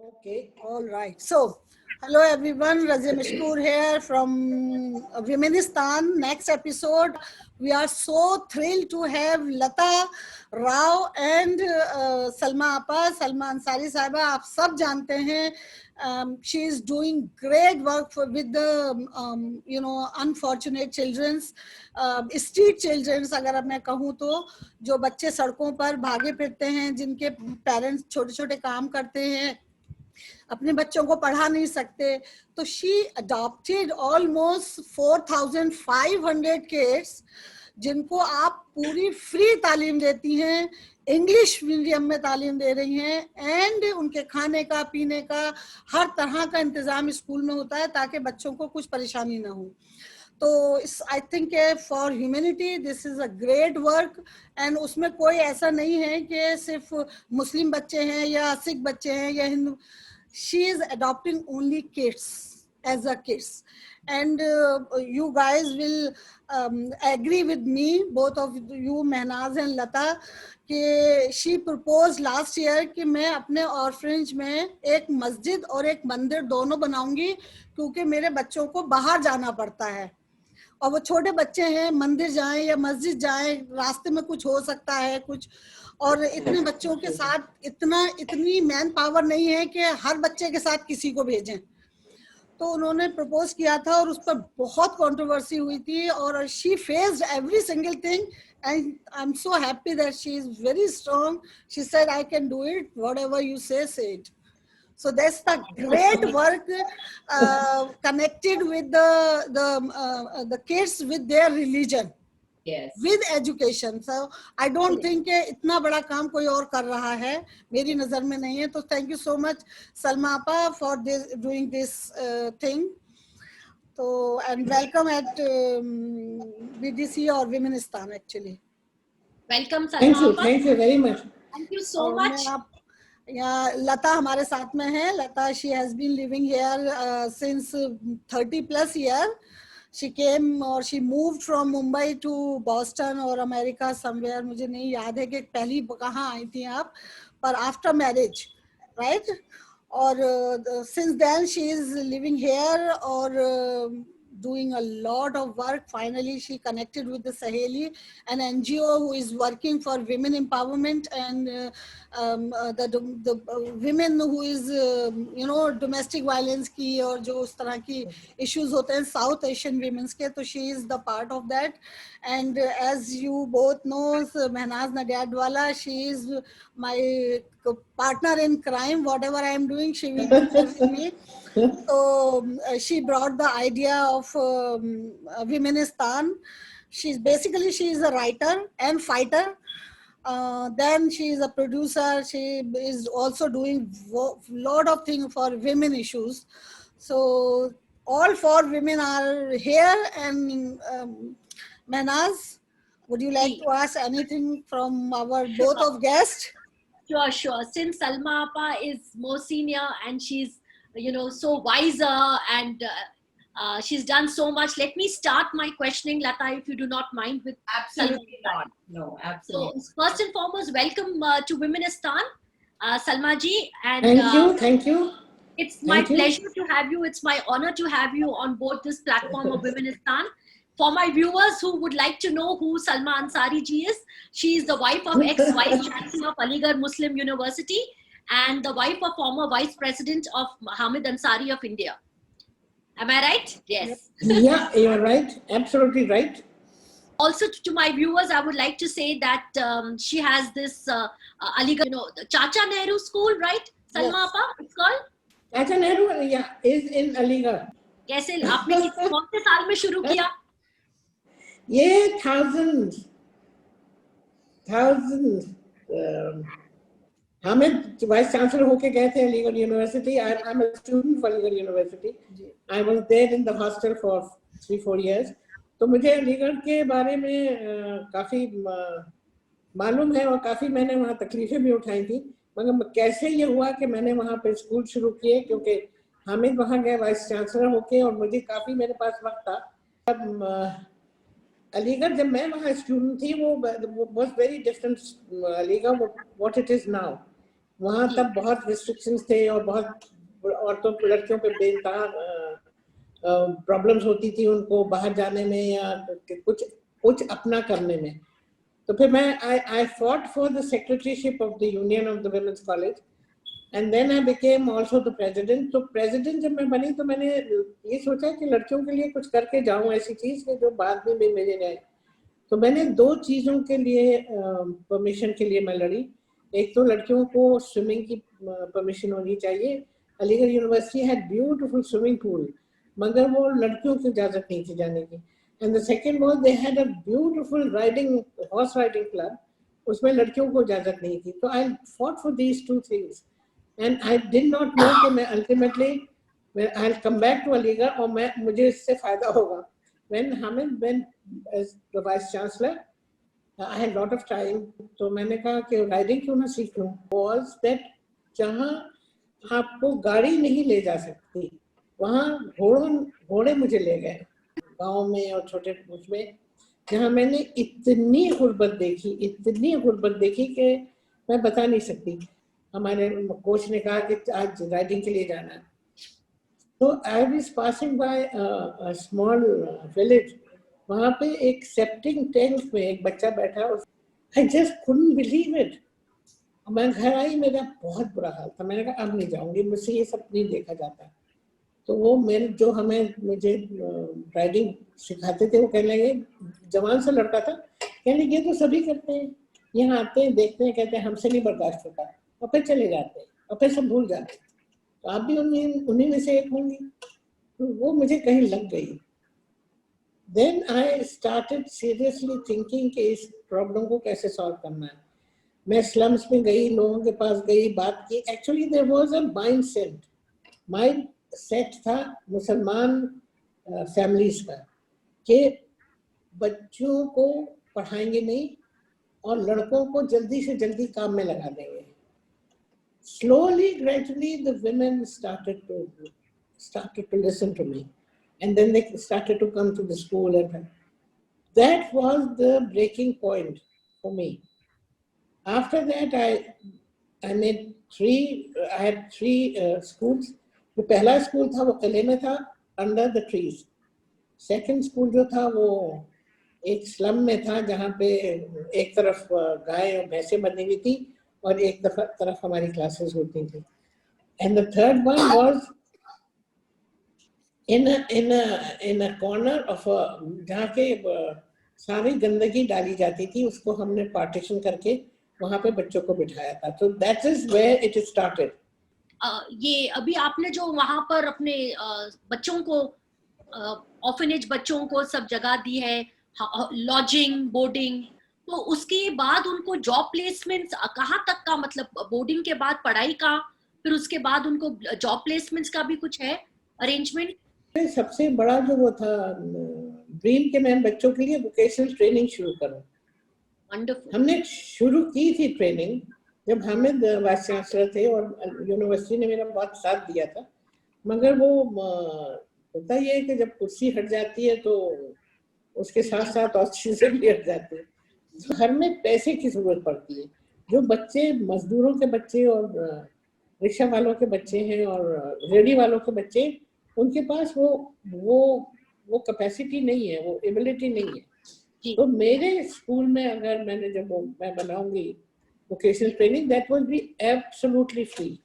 Okay, all right. So, hello everyone, Razia Mashkoor here from Womenistan. Next episode, we are so thrilled to have Lata Rao and Salma Appa, Salma Ansari Sahiba. आप सब जानते हैं, she is doing great work with the unfortunate children's, street children's अगर अब मैं कहूँ तो, जो बच्चे सड़कों पर भागे फिरते हैं, जिनके पेरेंट्स छोटे छोटे काम करते हैं, अपने बच्चों को पढ़ा नहीं सकते, तो शी अडॉप्टेड ऑलमोस्ट 4,500 किड्स जिनको आप पूरी फ्री तालीम देती हैं, इंग्लिश मीडियम में तालीम दे रही हैं, एंड उनके खाने का पीने का हर तरह का इंतजाम स्कूल में होता है ताकि बच्चों को कुछ परेशानी ना हो. तो I think for humanity this is a great work. And उसमें कोई ऐसा नहीं है कि सिर्फ मुस्लिम बच्चे हैं या सिख बच्चे हैं या Hindu. She is adopting only kids as a kids, and you guys will agree with me, both of you, Mehnaz and Lata, कि she proposed last year कि मैं अपने ऑर्फनेज में एक मस्जिद और एक मंदिर दोनों बनाऊंगी, क्योंकि मेरे बच्चों को बाहर जाना पड़ता है और वो छोटे बच्चे हैं, मंदिर जाएं या मस्जिद जाएं, रास्ते में कुछ हो सकता है कुछ, और इतने बच्चों के साथ इतनी मैन पावर नहीं है कि हर बच्चे के साथ किसी को भेजें. तो उन्होंने प्रपोज किया था और उस पर बहुत कंट्रोवर्सी हुई थी, और she faced every single thing, and I am so happy that she is very strong. She said I can do it, whatever you से it. So that's the great work connected with the kids with their religion, yes, with education. So I don't think कि इतना बड़ा काम कोई और कर रहा है, मेरी नजर में नहीं है. तो thank you so much Salma Appa for doing this thing. So and welcome at BDC or Womenistan actually. Welcome Salma Appa. Thank you very much. Thank you so much. या लता हमारे साथ में है. लता, she has been living here since 30 plus year. She came or she moved from Mumbai to Boston or America somewhere, मुझे नहीं याद है कि पहली कहाँ आई थी आप, पर after marriage, right? और since then she is living here or doing a lot of work. Finally she connected with the Saheli, an NGO who is working for women empowerment and the women who is domestic violence की और जो उस तरह की issues होते हैं South Asian women's के, तो she is the part of that. And as you both know, Mehnaz Nadiadwala, she is my partner in crime. Whatever I am doing, she will be there with me. So she brought the idea of Womenistan. She is a writer and fighter. Then she is a producer. She is also doing lot of things for women issues. So all four women are here. And Mehnaz, would you like to ask anything from our both of guests? Sure. Since Salma Appa is more senior and she's so wiser and she's done so much, let me start my questioning, Lata, if you do not mind. With absolutely not. No, absolutely. So first and foremost, welcome to Womenistan, Salma ji. And thank you. It's my pleasure to have you. It's my honor to have you on board this platform of Womenistan. For my viewers who would like to know who Salma Ansari ji is, she is the wife of ex-Vice Chancellor of Aligarh Muslim University and the wife of former Vice President of Hamid Ansari of India. Am I right? Yes. Yeah, you're right. Absolutely right. Also, to my viewers, I would like to say that she has this Aligarh, Chacha Nehru School, right? Salma Appa, it's called? Chacha Nehru, yeah, is in Aligarh. कैसे आपने कौन से साल में शुरू किया? ये thousands Hamid vice chancellor होके गए थे Aligarh university. I'm a student for Aligarh University. I was there in the hostel for 3-4 years. तो मुझे अलीगढ़ के बारे में काफी मालूम है और काफी मैंने वहाँ तकलीफें भी उठाई थी. मगर कैसे ये हुआ कि मैंने वहाँ पे स्कूल शुरू किए, क्योंकि हामिद वहाँ गए वाइस चांसलर होके और मुझे काफी मेरे पास वक्त था. तब अलीगढ़ जब मैं वहाँ स्टूडेंट थी वो was very different Aligarh what it is now. वहाँ तब बहुत रिस्ट्रिक्शंस थे और बहुत औरतों लड़कियों पे बेनकाह प्रॉब्लम्स होती थी उनको बाहर जाने में या कुछ अपना करने में। तो फिर मैं I fought for the secretaryship of the Union of the Women's College and then I became also the president. तो president जब मैं बनी तो मैंने ये सोचा कि लड़कियों के लिए कुछ करके जाऊँ ऐसी चीज़ कि जो बाद में भी मेरे रहे। तो मैंने 2 चीज़ों के लिए परमिशन के लिए मैं लड़ी। एक तो लड़कियों को स्विमिंग की परमिशन होनी चाहिए। Aligarh university had beautiful swimming pool, मगर वो लड़कियों को इजाज़त नहीं थी जाने की। And the second was they had a beautiful horse riding club. उसमें लड़कियों को इजाज़त नहीं थी। तो I fought for these 2 things and I did not know कि मैं ultimately I'll come back to Aligarh और मुझे इससे फ़ायदा होगा। When Hamid went as the vice chancellor, I had a lot of time. तो मैंने कहा कि राइडिंग क्यों ना सीख लूँ। Was that जहाँ आपको गाड़ी नहीं ले जा सकती, वहाँ घोड़े मुझे ले गए गाँव में और छोटे उसमें, जहाँ मैंने इतनी गुर्बत देखी कि मैं बता नहीं सकती। हमारे कोच ने कहा कि आज राइडिंग के लिए जाना है। तो I was passing by a small village. वहाँ पे एक सेप्टिक टैंक में एक बच्चा बैठा। I just couldn't believe it. मैं घर आई, मेरा बहुत बुरा हाल था। मैंने कहा अब नहीं जाऊंगी, मुझसे ये सब नहीं देखा जाता। तो वो जो मुझे राइडिंग सिखाते थे वो कहने लगे, जवान सा लड़का था, कहने लगे ये तो सभी करते हैं, यहाँ आते हैं देखते हैं, कहते हैं हमसे नहीं बर्दाश्त होता, और फिर चले जाते हैं और फिर सब भूल जाते हैं। तो आप भी उन्हीं में से एक होंगी। तो वो मुझे कहीं लग गई। Then I started seriously thinking कि इस प्रॉब्लम को कैसे सॉल्व करना है। मैं स्लम्स में गई, लोगों के पास गई, बात की। Actually there was a mind set था मुसलमान फैमिलीज का कि बच्चों को पढ़ाएंगे नहीं और लड़कों को जल्दी से जल्दी काम में लगा देंगे। Slowly, gradually, the women started to listen to me, and then they started to come to the school, and that was the breaking point for me. After that, I made I had 3 schools. जो पहला school था वो किले में था, under the trees. Second school जो था वो एक स्लम में था, जहाँ पे एक तरफ गाय और भैंसें बंधी हुई थी और एक तरफ हमारी क्लासेस होती थी। And the third one was in a corner of जहाँ के सारी गंदगी डाली जाती थी, उसको हमने पार्टीशन करके वहाँ पे बच्चों को बिठाया था। तो that is where it started. ये अभी आपने जो वहाँ पर अपने बच्चों को ऑर्फनेज बच्चों को सब जगह दी है, लॉजिंग, बोर्डिंग, तो उसके बाद उनको जॉब प्लेसमेंट्स कहाँ तक का, मतलब बोर्डिंग के बाद पढ़ाई का, फिर उसके बाद उनको जॉब प्लेसमेंट्स का भी कुछ है अरेंजमेंट? सबसे बड़ा जो वो था ड्रीम के मैं बच्चों के लिए वोकेशनल ट्रेनिंग शुरू करूं। वंडरफुल। हमने शुरू की थी ट्रेनिंग जब हामिद वाइस चांसलर थे और यूनिवर्सिटी ने मेरा बहुत साथ दिया था, मगर वो होता ये है कि जब कुर्सी हट जाती है तो उसके साथ साथ और चीजें भी हट जाती है। तो घर में पैसे की जरूरत पड़ती है। जो बच्चे मजदूरों के बच्चे और रिक्शा वालों के बच्चे हैं और रेडी वालों के बच्चे, उनके पास वो कैपेसिटी नहीं है, वो एबिलिटी नहीं है। तो मेरे स्कूल में अगर मैं बनाऊंगी vocational training, that will be absolutely free.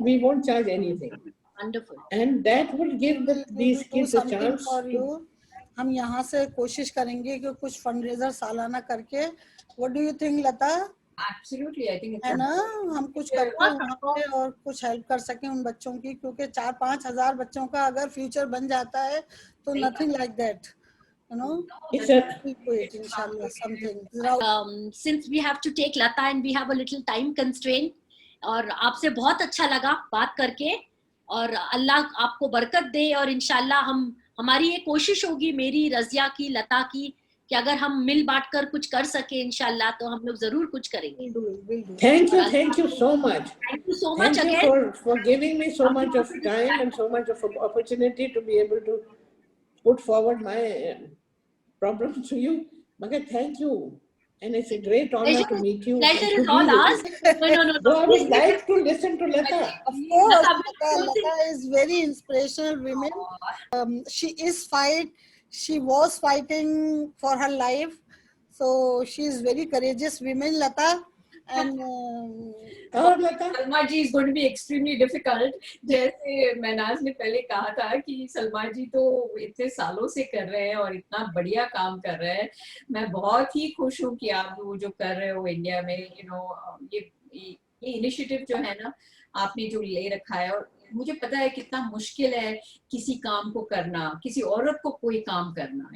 We won't charge anything. Wonderful. And that will give these kids a chance. हम यहाँ से कोशिश करेंगे कि कुछ फंडरेजर सालाना करके, what do you think Lata? Absolutely, I think it's है ना, हम कुछ करके वहाँ पे और कुछ हेल्प कर सकें उन बच्चों की, क्योंकि 4-5 हजार बच्चों का अगर फ्यूचर बन जाता है तो nothing like that, you know. It's a wait, inshallah, something. Since we have to take Lata and we have a little time constraint, और आपसे बहुत अच्छा लगा बात करके, और अल्लाह आपको बरकत दे, और इंशाल्लाह हमारी ये कोशिश होगी, मेरी, रजिया की, लता की, कि अगर हम मिल बांट कर कुछ कर सके इंशाल्लाह तो हम लोग जरूर कुछ करेंगे। Thank you so much. Thank you so much again. Thank you for giving me so much of time and so much of opportunity to be able to put forward my problems to you. Magar, thank you. and it's a great honor to meet you. Pleasure and to is be all with ours. you. No. So I would like to listen to Lata. Of course, Lata, Lata is very inspirational women. She is she was fighting for her life. So she is very courageous woman, Lata. And और लता, सलमा जी is going to be extremely difficult. जैसे मैनाज ने पहले कहा था कि सलमा जी तो इतने सालों से कर रहे हैं और इतना बढ़िया काम कर रहे हैं. मैं बहुत ही खुश हूँ कि आप वो जो कर रहे हो इंडिया में, ये इनिशिएटिव जो है ना आपने जो ले रखा है, और मुझे पता है कितना मुश्किल है किसी काम को करना, किसी औरत को कोई काम करना,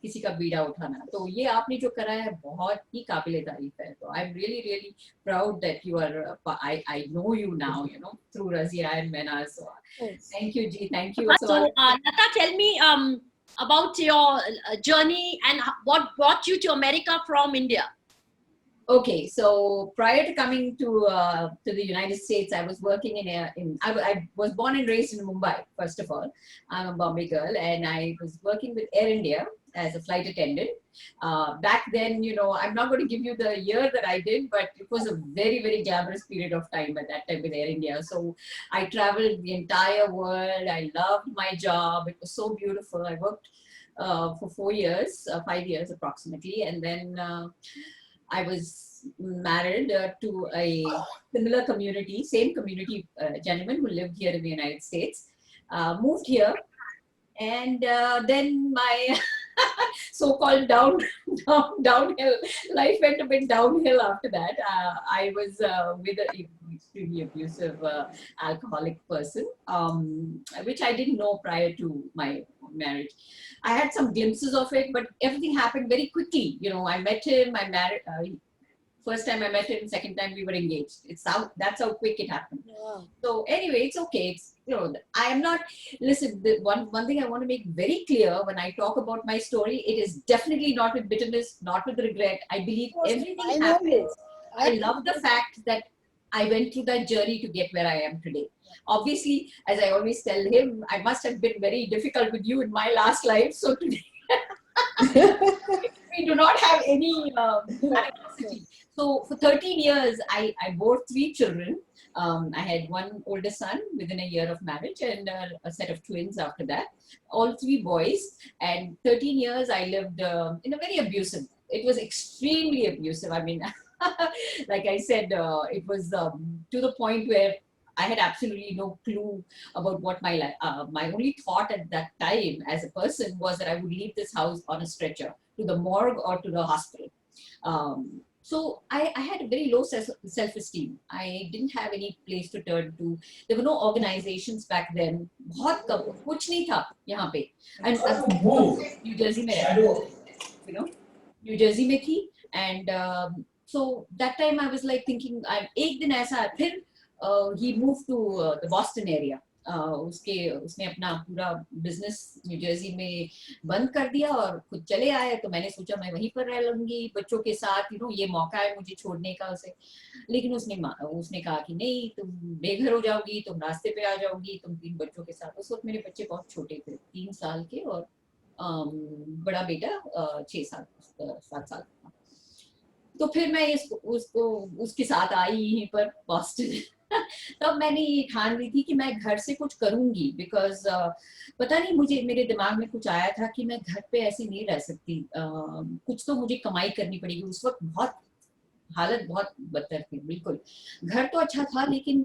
किसी का बीड़ा उठाना. तो ये आपने जो करा है बहुत ही काबिले तारीफ है. तो I am really really proud that you are I know you now, through Razia and Mena. So thank you Ji, thank you. So Lata, tell me about your journey and what brought you to America from India. Okay, so prior to coming to the United States, I was working I was born and raised in Mumbai. First of all, I'm a Bombay girl, and I was working with Air India as a flight attendant. Back then, I'm not going to give you the year that I did, but it was a very, very glamorous period of time at that time with Air India. So I traveled the entire world. I loved my job. It was so beautiful. I worked for 4 years, 5 years approximately, and then I was married to a similar community, same community gentleman who lived here in the United States, moved here, and then my so-called downhill life went a bit downhill after that. I was with an extremely abusive alcoholic person, which I didn't know prior to my marriage. I had some glimpses of it, but everything happened very quickly. I met him, I married. First time I met him, second time we were engaged. That's how quick it happened. yeah. So anyway, it's okay. I am not, listen, one thing I want to make very clear when I talk about my story, it is definitely not with bitterness, not with regret. I believe everything happens. I love the fact that I went through that journey to get where I am today. Obviously, as I always tell him, I must have been very difficult with you in my last life. So today, we do not have any animosity. So for 13 years, I bore 3 children. I had one older son within a year of marriage and a set of twins after that, all 3 boys. And 13 years I lived in a very abusive, it was extremely abusive. I mean, like I said, it was to the point where I had absolutely no clue about what my life, my only thought at that time as a person was that I would leave this house on a stretcher to the morgue or to the hospital. So I had a very low self-esteem. I didn't have any place to turn to. There were no organizations back then. बहुत कम, कुछ नहीं था यहाँ पे. And New Jersey में, New Jersey में थी. And so that time I was like thinking, एक दिन ऐसा फिर he moved to the Boston area. उसने अपना पूरा बिजनेस न्यू जर्सी में बंद कर दिया और खुद चले आए. तो मैंने सोचा मैं वहीं पर रह लूंगी बच्चों के साथ, ये मौका है मुझे छोड़ने का उसे. लेकिन उसने कहा कि नहीं, तुम बेघर हो जाओगी, तुम रास्ते पे आ जाओगी, तुम 3 बच्चों के साथ. उस वक्त मेरे बच्चे बहुत छोटे थे, 3 साल के और बड़ा बेटा 7 साल का. तो फिर मैं उसके साथ आई यहीं पर बॉस्टन. तब मैंने ये ठान ली थी कि मैं घर से कुछ करूंगी, बिकॉज पता नहीं मुझे मेरे दिमाग में कुछ आया था कि मैं घर पे ऐसे नहीं रह सकती, कुछ तो मुझे कमाई करनी पड़ेगी. उस वक्त हालत बहुत बदतर थी. बिल्कुल घर तो अच्छा था लेकिन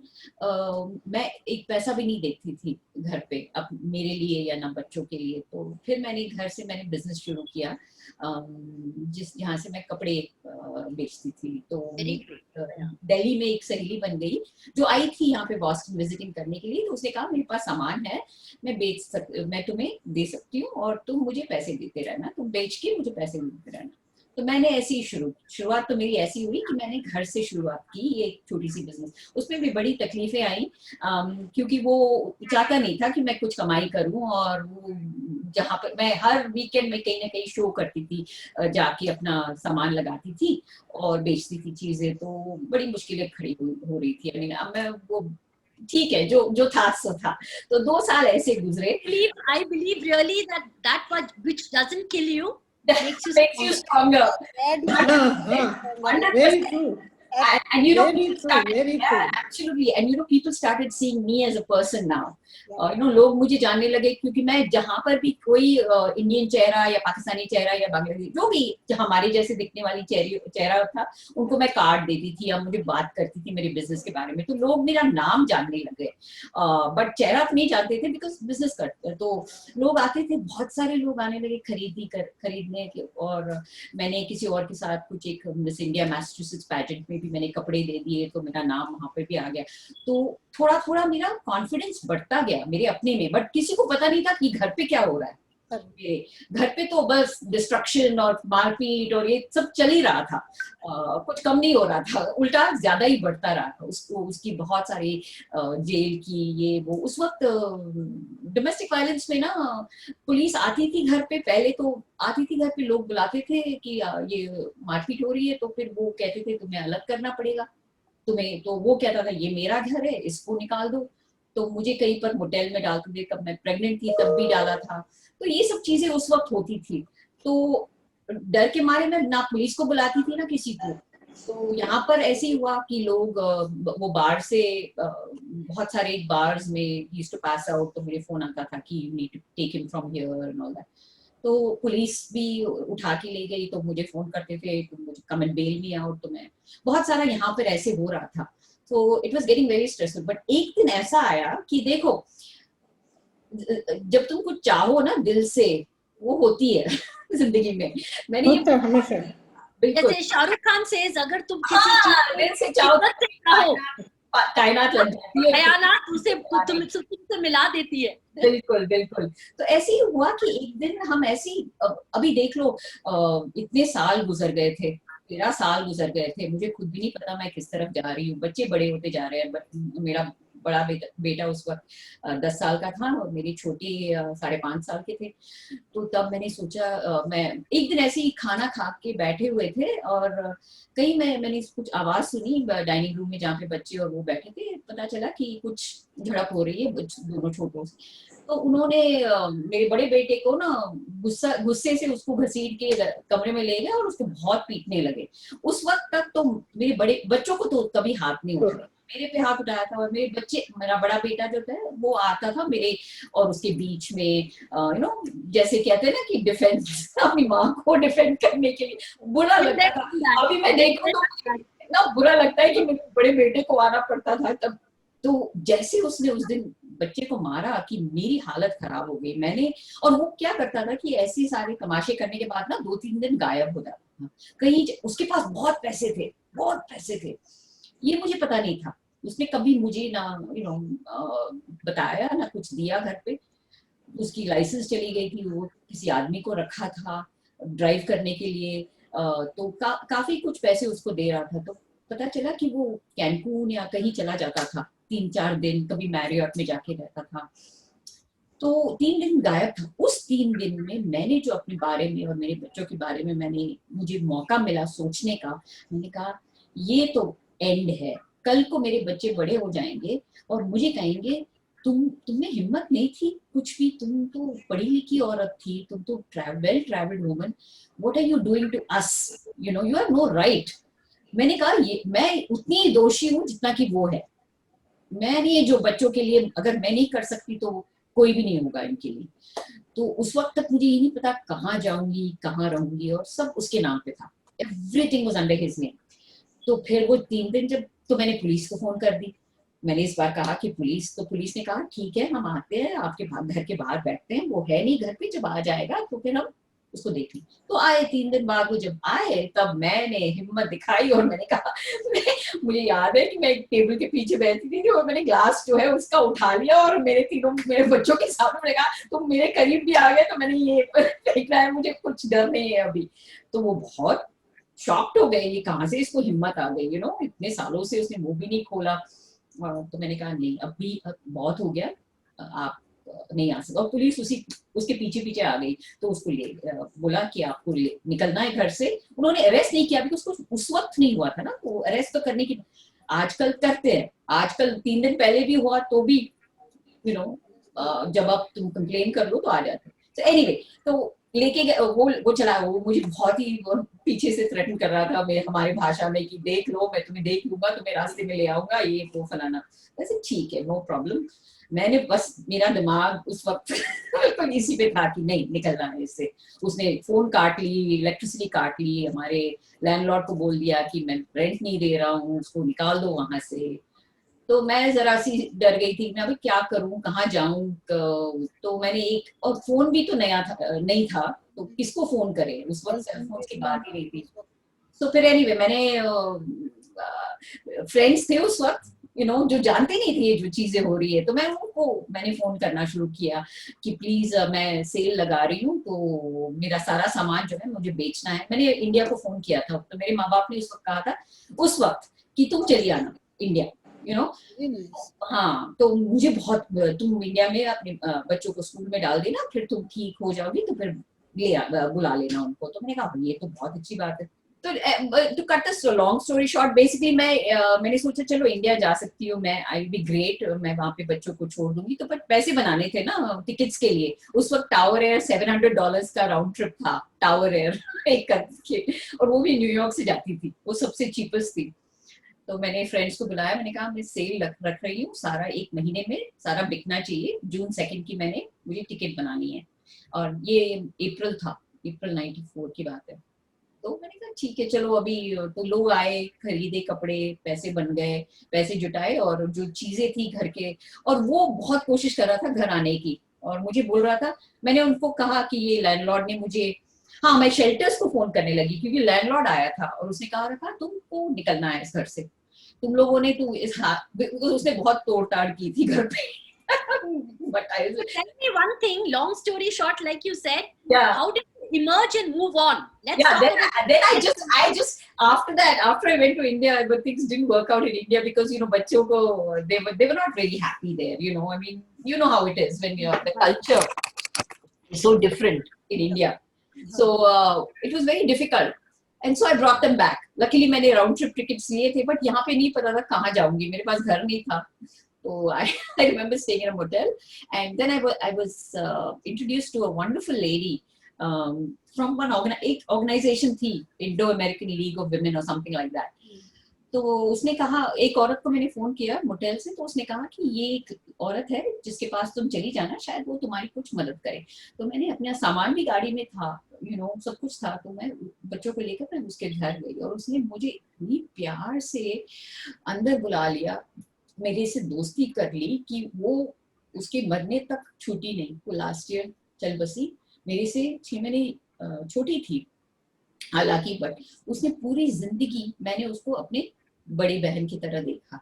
मैं एक पैसा भी नहीं देखती थी घर पे अब मेरे लिए या ना बच्चों के लिए. तो फिर मैंने बिजनेस शुरू किया जहाँ से मैं कपड़े बेचती थी. तो दिल्ली में एक सहेली बन गई जो आई थी यहाँ पे बॉस्टन विजिटिंग करने के लिए. तो उसने कहा मेरे पास सामान है, मैं तुम्हें दे सकती हूँ और तुम मुझे पैसे देते रहना, तुम बेच के मुझे पैसे देते रहना. तो मैंने ऐसी ही शुरुआत तो मेरी ऐसी हुई कि मैंने घर से शुरुआत की ये एक छोटी सी बिजनेस. उसमें भी बड़ी तकलीफें आई क्योंकि वो चाहता नहीं था कि मैं कुछ कमाई करूं. और वो जहाँ पर मैं हर वीकेंड में कहीं ना कहीं शो करती थी, जाके अपना सामान लगाती थी और बेचती थी चीजें. तो बड़ी मुश्किलें खड़ी हो रही थी. अब मैं वो ठीक है जो था सो था. तो 2 साल ऐसे गुजरे. I believe really that which doesn't kill you that Makes you makes you stronger. That- 100%. Very true. And you know, Very people true, started, very yeah, true. absolutely. And you know, people started seeing me as a person now. Yeah. You know, लोग मुझे जानने लगे क्योंकि मैं जहाँ पर भी कोई इंडियन चेहरा या पाकिस्तानी चेहरा या बांग्लादेशी जो भी हमारे जैसे दिखने वाली चेहरा था, उनको मैं कार्ड देती थी या मुझे बात करती थी मेरे बिजनेस के बारे में, तो लोग मेरा नाम जानने लगे, बट चेहरा तो नहीं जानते थे बिकॉज बिजनेस करते, तो लोग आते थे, बहुत सारे लोग आने लगे खरीदने के। और मैंने किसी और के साथ कुछ एक मिस इंडिया मैसाचुसेट्स पैजेंट में भी मैंने कपड़े दे दिए, तो मेरा नाम वहां पे भी आ गया। तो थोड़ा थोड़ा मेरा कॉन्फिडेंस बढ़ता गया मेरे अपने में, बट किसी को पता नहीं था कि घर पे क्या हो रहा है। मेरे घर पे तो बस डिस्ट्रक्शन और मारपीट और ये सब चल ही रहा था, कुछ कम नहीं हो रहा था, उल्टा ज्यादा ही बढ़ता रहा था। उसकी बहुत सारी जेल की ये वो, उस वक्त डोमेस्टिक वायलेंस में ना पुलिस आती थी घर पे, पहले तो आती थी घर पे, लोग बुलाते थे कि ये मारपीट हो रही है, तो फिर वो कहते थे तुम्हें अलग करना पड़ेगा तुम्हें, तो वो कहता था ये मेरा घर है, इसको निकाल दो। तो मुझे कहीं पर मोटेल में डालते थे, कब मैं प्रेग्नेंट थी तब भी डाला था। तो ये सब चीजें उस वक्त होती थी, तो डर के मारे मैं ना पुलिस को बुलाती थी ना किसी को। तो यहाँ पर ऐसे ही हुआ कि लोग वो बार से बहुत सारे बार्स में यूज्ड टू पास आउट, तो मेरे फोन आता था कि you need to take him from here and all that. तो पुलिस भी उठा के ले गई, तो मुझे फोन करते थे तो मुझे come and bail me out, तो मैं बहुत सारा यहाँ पर ऐसे हो रहा था। तो it was getting very stressful. But एक दिन ऐसा आया कि देखो, जब तुम कुछ चाहो ना दिल से, वो होती है जिंदगी में। मैंने ये होता हमेशा। बिल्कुल, जैसे शाहरुख खान सेज, अगर तुम किसी चीज हाँ, को दिल से चाहो शिद्दत से चाहो, कायनात लग जाती है, कयानात उसे तुमसे मिला देती है। बिल्कुल बिल्कुल। तो ऐसे ही हुआ कि एक दिन हम ऐसे ही, अभी देख लो, इतने साल गुजर गए थे, 13 साल गुजर गए थे, मुझे खुद भी नहीं पता मैं किस तरफ जा रही हूँ। बच्चे बड़े होते जा रहे हैं, बट मेरा बड़ा बेटा उस वक्त 10 साल का था और मेरी छोटी 5.5 साल के थे। तो तब मैंने सोचा, मैं एक दिन ऐसे ही खाना खा के बैठे हुए थे और कहीं मैंने कुछ आवाज सुनी डाइनिंग रूम में जहाँ पे बच्चे और वो बैठे थे। पता चला कि कुछ झड़प हो रही है दोनों छोटों से। तो उन्होंने मेरे बड़े बेटे को ना गुस्से से उसको घसीट के कमरे में ले गए और उसको बहुत पीटने लगे। उस वक्त तक तो मेरे बड़े बच्चों को तो कभी हाथ नहीं उठाया, मेरे पे हाथ उठाया था। और मेरा बड़ा बेटा जो था वो आता था मेरे और उसके बीच में, यू नो, जैसे कहते हैं ना कि डिफेंस, अपनी माँ को डिफेंड करने के लिए। बुरा लगता था, अभी मैं देखूं तो ना बुरा लगता है कि मेरे बड़े बेटे को आना पड़ता था तब। तो जैसे उसने उस दिन बच्चे को मारा कि मेरी हालत खराब हो गई। मैंने, और वो क्या करता था कि ऐसे सारे तमाशे करने के बाद ना 2-3 दिन गायब हो जाता था कहीं। उसके पास बहुत पैसे थे, ये मुझे पता नहीं था। उसने कभी मुझे ना बताया ना कुछ दिया घर पे। उसकी लाइसेंस चली गई थी, वो किसी आदमी को रखा था ड्राइव करने के लिए। तो काफी कुछ पैसे उसको दे रहा था। तो पता चला कि वो कैनकून या कहीं चला जाता था 3-4 दिन, कभी मैरियट में जाके रहता था। तो 3 दिन गायब था। उस 3 दिन में मैंने जो अपने बारे में और मेरे बच्चों के बारे में मुझे मौका मिला सोचने का। मैंने कहा ये तो एंड है। कल को मेरे बच्चे बड़े हो जाएंगे और मुझे कहेंगे तुम्हें हिम्मत नहीं थी कुछ भी, तुम तो पढ़ी लिखी औरत थी, तुम तो well travelled woman, what are you doing to us, you have no right. मैंने कहा ये मैं उतनी ही दोषी हूँ जितना कि वो है। मैंने जो बच्चों के लिए अगर मैं नहीं कर सकती तो कोई भी नहीं होगा इनके लिए। तो उस वक्त तक मुझे ये नहीं पता कहाँ जाऊंगी कहाँ रहूंगी, और सब उसके नाम पे था, everything was under his name. तो फिर वो 3 दिन जब, तो मैंने पुलिस को फोन कर दी। मैंने इस बार कहा कि पुलिस ने कहा ठीक है हम आते हैं, आपके घर के बाहर बैठते हैं, वो है नहीं घर पे, जब आ जाएगा तो फिर हम उसको देख लें। तो आए 3 दिन बाद, वो जब आए तब मैंने हिम्मत दिखाई और मैंने कहा मुझे याद है कि मैं एक टेबल के पीछे बैठी थी और मैंने ग्लास जो है उसका उठा लिया और मेरे बच्चों के सामने मैंने कहा तुम मेरे करीब भी आ गए तो मैंने ये देखना है, मुझे कुछ डर नहीं है अभी। तो वो बहुत शॉक्ड हो गए, ये कहाँ से इसको हिम्मत आ गई, इतने सालों से उसने मुंह भी नहीं खोला। तो मैंने कहा नहीं अब बहुत हो गया, आप नहीं आ सकते। और पुलिस उसके पीछे आ गई। तो उसको बोला कि आपको निकलना है घर से। उन्होंने अरेस्ट नहीं किया क्योंकि उसको उस वक्त नहीं हुआ था ना, तो अरेस्ट तो करने की आजकल करते हैं। आजकल 3 दिन पहले भी हुआ तो भी जब आप तुम कंप्लेन कर लो तो आ जाते। So anyway, तो लेके गए, वो चला, वो मुझे बहुत ही पीछे से थ्रेटन कर रहा था हमारी भाषा में कि देख लो, मैं तुम्हें देख लूंगा, तुम्हें रास्ते में ले आऊंगा, ये वो फलाना। वैसे ठीक है, नो प्रॉब्लम। मैंने बस, मेरा दिमाग उस वक्त तो इसी पे था कि नहीं, निकलना है इससे। उसने फोन काट ली, इलेक्ट्रिसिटी काट ली, हमारे लैंडलॉर्ड को बोल दिया कि मैं रेंट नहीं दे रहा हूँ, उसको निकाल दो वहां से। तो मैं जरा सी डर गई थी, मैं अभी क्या करूं, कहाँ जाऊं। तो मैंने एक, और फोन भी तो नया था, नहीं था, तो किसको फोन करें, उस वक्त सेल फोन की बात ही नहीं थी। तो फिर एनीवे मैंने फ्रेंड्स थे उस वक्त, जो जानते नहीं थे ये जो चीजें हो रही है, तो मैंने फोन करना शुरू किया कि प्लीज मैं सेल लगा रही हूँ, तो मेरा सारा सामान जो है मुझे बेचना है। मैंने इंडिया को फोन किया था, तो मेरे माँ बाप ने उस वक्त कहा था उस वक्त कि तुम चली आना इंडिया, हाँ, तो मुझे बहुत, तुम इंडिया में अपने बच्चों को स्कूल में डाल देना, फिर तुम ठीक हो जाओगी तो फिर बुला लेना उनको। तो मैंने कहा ये तो बहुत अच्छी बात है। तो cut the long story short, basically मैंने सोचा चलो इंडिया जा सकती हूँ मैं, आई बी ग्रेट, मैं वहां पे बच्चों को छोड़ दूंगी। तो बट पैसे बनाने थे ना टिकट्स के लिए। उस वक्त टावर एयर $700 का राउंड ट्रिप था, टावर एयर एक करके, और वो भी न्यूयॉर्क से जाती थी, वो सबसे चीपेस्ट थी। तो मैंने फ्रेंड्स को बुलाया, मैंने कहा मैं सेल रख रही हूँ, सारा 1 महीने में सारा बिकना चाहिए, June 2 की मुझे टिकट बनानी है। और ये अप्रैल था, अप्रैल 94 की बात है। तो मैंने कहा ठीक है चलो, अभी तो लोग आए, खरीदे कपड़े, पैसे बन गए, पैसे जुटाए, और जो चीजें थी घर के, और वो बहुत कोशिश कर रहा था घर आने की, और मुझे बोल रहा था। मैंने उनको कहा कि ये लैंडलॉर्ड ने मुझे, हाँ, मैं शेल्टर्स को फोन करने लगी क्योंकि लैंडलॉर्ड आया था और उसने कहा था तुमको निकलना है इस घर से, तुम लोगों ने उसने बहुत तोड़ ताड़ की थी घर पे। But tell me one thing, long story short, like you said, yeah, how did you emerge and move on? Let's yeah. talk about Then I just after I went to India, but things didn't work out in India because बच्चों को they were not very happy there. I mean, you know how it is when the culture is so different in India. So it was very difficult. And so I brought them back. Luckily मैंने round trip tickets लिए थे, but यहाँ पे नहीं पता था कहाँ जाऊँगी, मेरे पास घर नहीं था। So I remember staying in a motel, and then I was introduced to a wonderful lady from one organization थी, Indo-American League of Women or something like that. तो उसने कहा, एक औरत को मैंने फोन किया मोटेल से, तो उसने कहा कि ये एक औरत है जिसके पास तुम चली जाना, शायद वो तुम्हारी कुछ मदद करे। तो मैंने अपना सामान भी गाड़ी में था, सब कुछ था, तो मैं बच्चों को लेकर मैं उसके घर गई, और उसने मुझे इतनी प्यार से अंदर बुला लिया, मेरे से दोस्ती कर ली कि वो उसके मरने तक छूटी नहीं। वो लास्ट ईयर चल बसी, मेरे से 6 महीने छोटी थी हालांकि, बट उसने पूरी जिंदगी, मैंने उसको अपने बड़ी बहन की तरह देखा।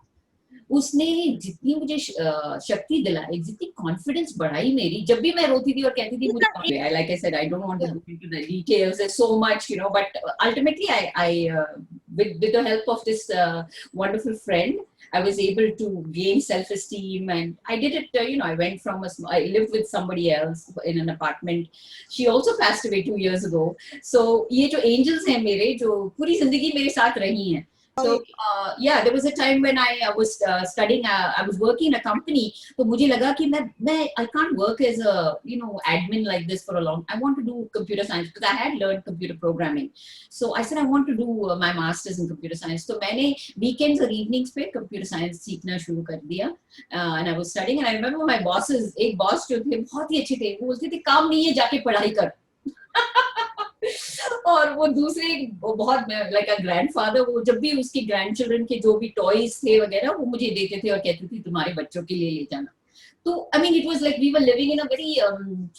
उसने जितनी मुझे शक्ति दिलाई, जितनी कॉन्फिडेंस बढ़ाई मेरी, जब भी मैं रोती थी और कहती थी मुझे, like I said, I don't want to go into the details, there's so much, but ultimately I with the help of this wonderful friend, I was able to gain self-esteem, and I did it, I went from I lived with somebody else in an apartment. She also passed away 2 years ago. So ये जो angels हैं मेरे, जो पूरी जिंदगी मेरे साथ रही हैं। So yeah, there was a time when I was studying, I was working in a company. तो मुझे लगा कि मैं I can't work as a admin like this for a long. I want to do computer science because I had learned computer programming. So I said I want to do my masters in computer science. तो मैंने weekends और evenings पे computer science सीखना शुरू कर दिया, and I was studying. And I remember my bosses, एक boss जो थे बहुत ही अच्छे थे, वो बोलते थे काम नहीं है जाके पढ़ाई कर। और वो दूसरे बहुत लाइक अ ग्रैंडफादर, वो जब भी उसके ग्रैंडचिल्ड्रन के जो भी टॉयज थे वगैरह वो मुझे देते थे और कहते थे तुम्हारे बच्चों के लिए ले जाना। तो I mean it was like we were living in a very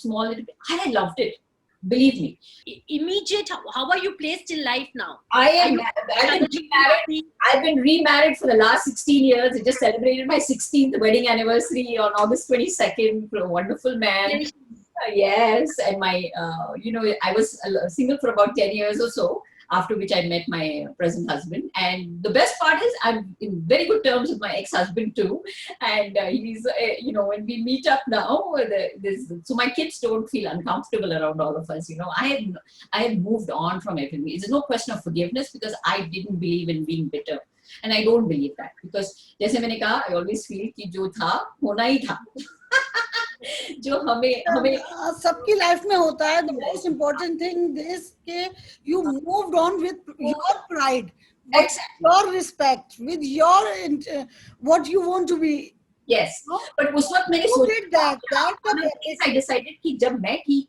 small, I loved it, believe me. Immediate, how are you placed in life now? I've been remarried for the last 16 years. I just celebrated my 16th wedding anniversary on August 22nd for a wonderful man. Yes, and my, I was single for about 10 years or so, after which I met my present husband. And the best part is I'm in very good terms with my ex-husband too. And he's, when we meet up now, so my kids don't feel uncomfortable around all of us. I have moved on from everything. It's no question of forgiveness because I didn't believe in being bitter. And I don't believe that because, जैसे मैंने कहा, I always feel कि जो था होना ही था. जो हमें सबकी लाइफ में होता है. The most important thing this कि you moved on with your pride, with Exactly. your respect, with your what you want to be. Yes, but उस वक्त मैंने You सोचा did that. That's the I decided कि जब मैं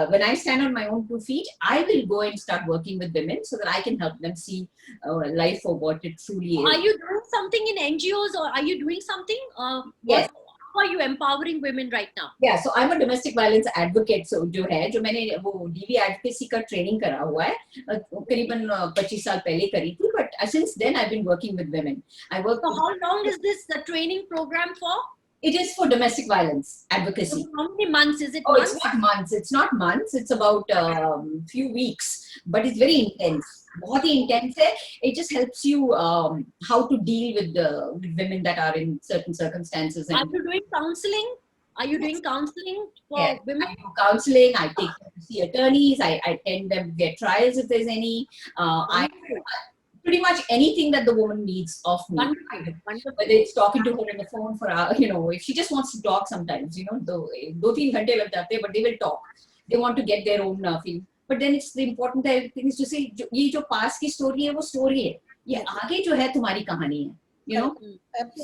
when I stand on my own 2 feet, I will go and start working with women so that I can help them see life for what it truly is. Are you doing something in NGOs, or are you doing something? Yes. How are you empowering women right now? Yeah, so I'm a domestic violence advocate. So जो मैंने वो DV advocacy का training करा हुआ है, करीबन 25 साल पहले करी थी. But since then I've been working with women. I work. So how long is this the training program for? It is for domestic violence advocacy. How many months is it? Oh, months? it's not months. It's not months. It's about few weeks, but it's very intense. बहुत ही intense है. It just helps you how to deal with women that are in certain circumstances. Are you doing counseling? Are you doing counseling for Yes, women? I do counseling. I take them to see attorneys. I attend them their trials if there's any. I pretty much anything that the woman needs of me. Wonderful, wonderful. Whether it's talking to her on the phone for if she just wants to talk sometimes, 2-3 घंटे लग जाते हैं, but they will talk. They want to get their own feel. But then it's the important thing is to say, ये जो past की story है वो story है. ये आगे जो है तुम्हारी कहानी है.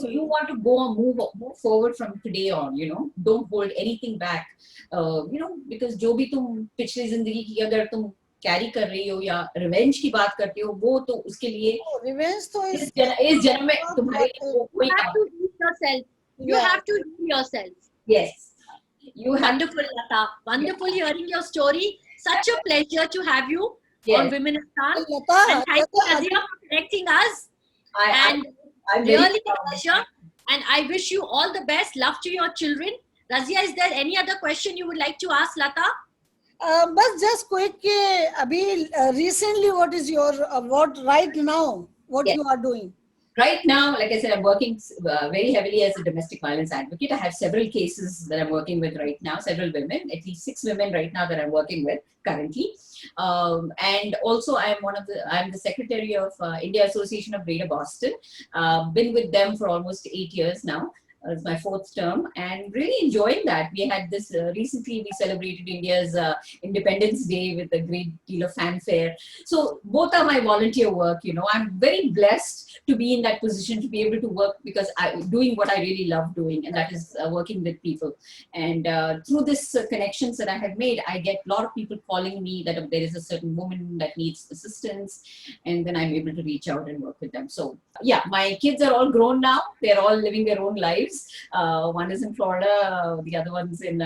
So you want to go and move forward from today on. Don't hold anything back. Because जो भी तुम पिछली जिंदगी की अगर तुम कैरी कर रही हो या रिवेंज की बात करती हो, वो तो उसके लिए revenge तो इस जन्म में तुम्हारे कोई You have to heal yourself. You have to heal yourself. Yes, you have. Wonderful, Lata. Wonderful hearing your story. Such a pleasure to have you on Womenistan. Lata, And thank you, Razia, for connecting us. And I'm really a pleasure. And I wish you all the best. Love to your children. Razia, is there any other question you would like to ask Lata? बस just quick कि अभी recently what is your what right now what Yes. you are doing? Right now, like I said, I'm working very heavily as a domestic violence advocate. I have several cases that I'm working with right now, several women, at least 6 women right now that I'm working with currently. And also I'm the secretary of India Association of Greater Boston. Been with them for almost 8 years now. It's my 4th term and really enjoying that. We had this recently we celebrated India's Independence Day with a great deal of fanfare. So both are my volunteer work. I'm very blessed to be in that position to be able to work because I'm doing what I really love doing, and that is working with people. And through this connections that I have made, I get a lot of people calling me that there is a certain woman that needs assistance, and then I'm able to reach out and work with them. So yeah, my kids are all grown now. They're all living their own lives. One is in Florida, the other one's in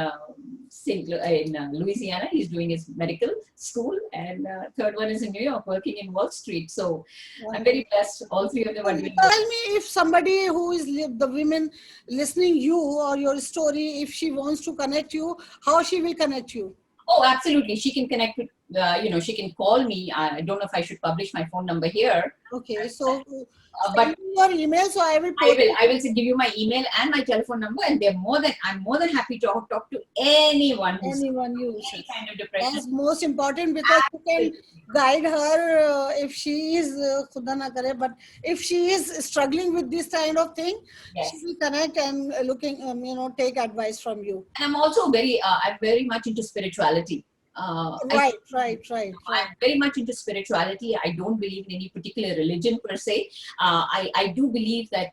Louisiana. He's doing his medical school, and third one is in New York, working in Wall Street. So I'm very blessed. All 3 of them are doing. Tell me if somebody who is the women listening you or your story, if she wants to connect you, how she will connect you? Oh, absolutely. She can connect with, she can call me. I don't know if I should publish my phone number here. Okay, so but send me your email, so I will. I will give you my email and my telephone number, and I'm more than happy to talk to anyone who's Anyone you any kind of depression. That's most important because you can guide her if she is khuda na kare, but if she is struggling with this kind of thing, Yes. she will connect and looking take advice from you. And I'm also I'm very much into spirituality. Right. I'm very much into spirituality. I don't believe in any particular religion per se. I do believe that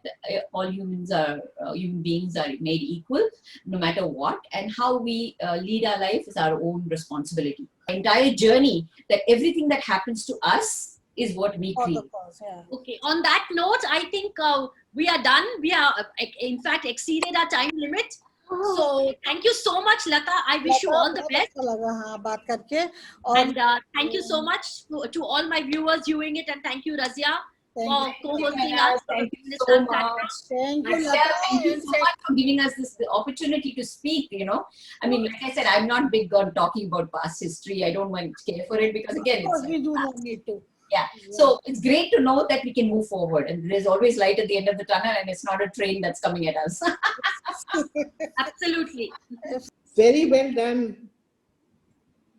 all human beings are made equal, no matter what, and how we lead our life is our own responsibility. The entire journey, that everything that happens to us is what we create. Of course, yeah. Okay. On that note, I think we are done. We are, in fact, exceeded our time limit. So thank you so much, Lata. I wish you all the best. अच्छा लगा हाँ बात करके और And thank you so much to all my viewers viewing it, and thank you, Razia, for co-hosting us. Thank you so much. Thank you, Marcel, Lata. thank you so much for giving us this opportunity to speak. I mean, like I said, I'm not big on talking about past history. I don't want to care for it because again, Of course, we do not need to. yeah. So it's great to know that we can move forward, and there's always light at the end of the tunnel, and it's not a train that's coming at us. Absolutely. Very well done.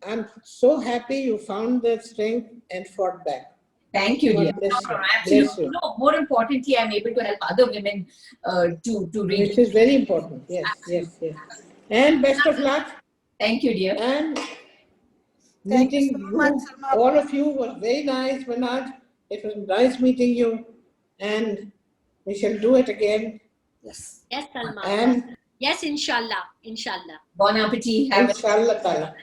I'm so happy you found the strength and fought back. Thank you, dear. God bless you. Absolutely. Bless you. No, more importantly, I'm able to help other women to really. This is very important. Yes, yes, yes. And best of luck. Thank you, dear. And Thank you meeting so you, much, Salma. all of you was very nice, Manoj. It was nice meeting you, and we shall do it again. Yes. Yes, Salma. And Yes, inshallah. Inshallah. Bon appetit. Have a inshallah ta'ala.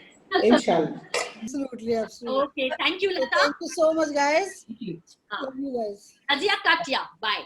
Inshallah. Absolutely, absolutely. Okay. Thank you, So Lata. thank you so much, guys. thank you. Love you guys. Razia Katya. Bye.